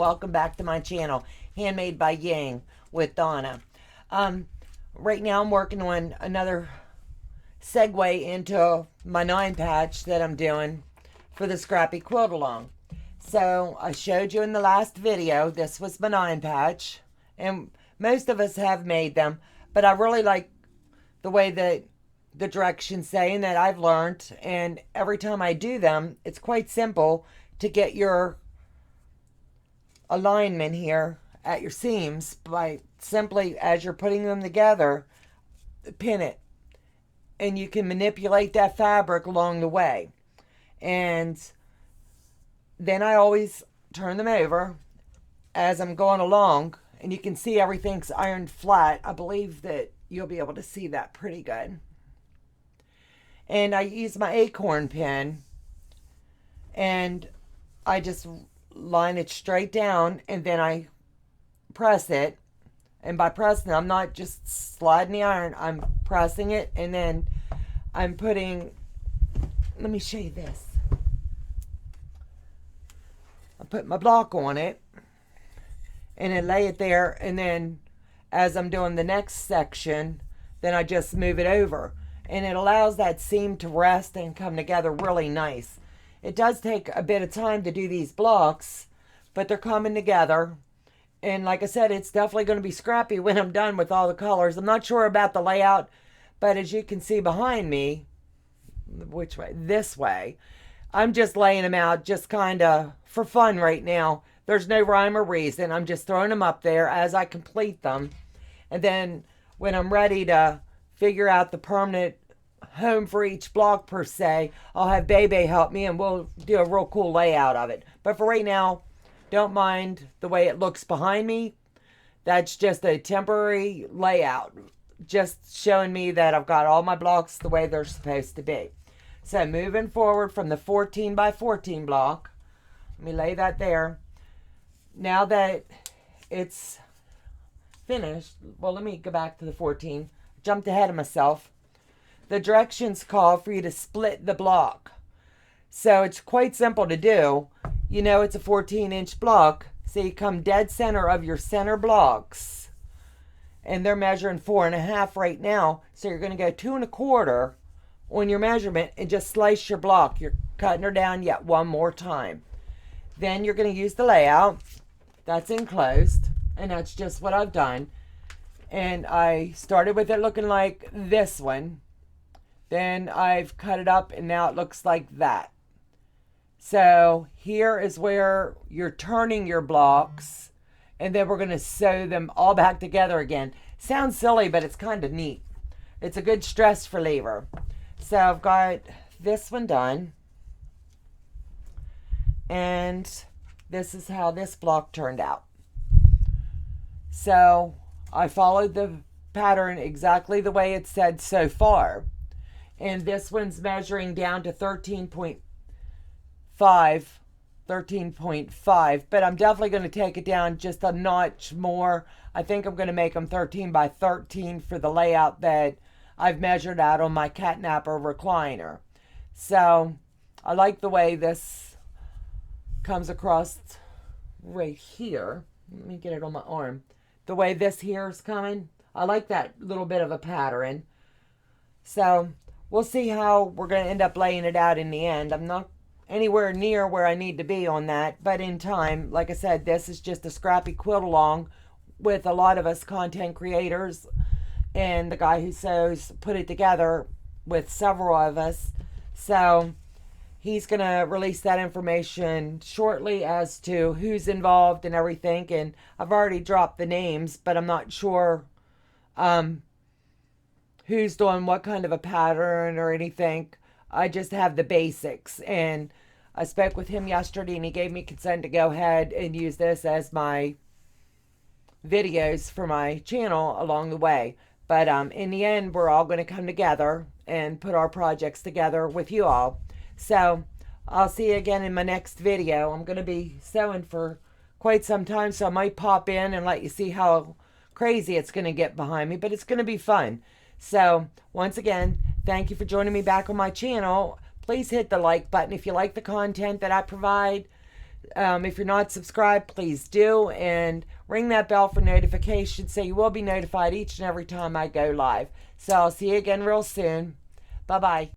welcome back to my channel, Handmade by Ying with Donna. Right now I'm working on another segue into my 9-patch that I'm doing for the Scrappy Quilt Along. So I showed you in the last video, this was my 9-patch, and most of us have made them, but I really like the way that the directions say and that I've learned, and every time I do them, it's quite simple to get your alignment here at your seams by simply, as you're putting them together, pin it, and you can manipulate that fabric along the way. And then I always turn them over as I'm going along, and you can see everything's ironed flat. I believe that you'll be able to see that pretty good. And I use my acorn pin, and I just line it straight down, and then I press it. And by pressing, I'm not just sliding the iron, I'm pressing it, and then I'm putting, let me show you this. I put my block on it, and then lay it there, and then as I'm doing the next section, then I just move it over. And it allows that seam to rest and come together really nice. It does take a bit of time to do these blocks, but they're coming together. And like I said, it's definitely going to be scrappy when I'm done with all the colors. I'm not sure about the layout, but as you can see behind me, which way? This way. I'm just laying them out just kind of for fun right now. There's no rhyme or reason. I'm just throwing them up there as I complete them. And then when I'm ready to figure out the permanent home for each block per se, I'll have Bebe help me and we'll do a real cool layout of it. But for right now, don't mind the way it looks behind me. That's just a temporary layout, just showing me that I've got all my blocks the way they're supposed to be. So moving forward from the 14 by 14 block, let me lay that there. Now that it's finished, well, let me go back to the 14. Jumped ahead of myself. The directions call for you to split the block. So it's quite simple to do. You know it's a 14-inch block, so you come dead center of your center blocks. And they're measuring 4.5 right now. So you're going to go 2 1/4 on your measurement and just slice your block. You're cutting her down yet one more time. Then you're going to use the layout. That's enclosed. And that's just what I've done. And I started with it looking like this one. Then I've cut it up and now it looks like that. So here is where you're turning your blocks, and then we're going to sew them all back together again. Sounds silly, but it's kind of neat. It's a good stress reliever. So I've got this one done. And this is how this block turned out. So I followed the pattern exactly the way it said so far. And this one's measuring down to 13.5, but I'm definitely going to take it down just a notch more. I think I'm going to make them 13 by 13 for the layout that I've measured out on my catnapper recliner. So I like the way this comes across right here. Let me get it on my arm. The way this here is coming, I like that little bit of a pattern. So we'll see how we're going to end up laying it out in the end. I'm not anywhere near where I need to be on that, but in time, like I said, this is just a Scrappy Quilt Along with a lot of us content creators, and the guy who sews put it together with several of us. So he's going to release that information shortly as to who's involved and everything. And I've already dropped the names, but I'm not sure who's doing what kind of a pattern or anything. I just have the basics. And I spoke with him yesterday, and he gave me consent to go ahead and use this as my videos for my channel along the way. But in the end, we're all going to come together and put our projects together with you all. So I'll see you again in my next video. I'm going to be sewing for quite some time, so I might pop in and let you see how crazy it's going to get behind me, but it's going to be fun. So once again, thank you for joining me back on my channel. Please hit the like button if you like the content that I provide. If you're not subscribed, please do, and ring that bell for notifications so you will be notified each and every time I go live. So I'll see you again real soon. Bye-bye.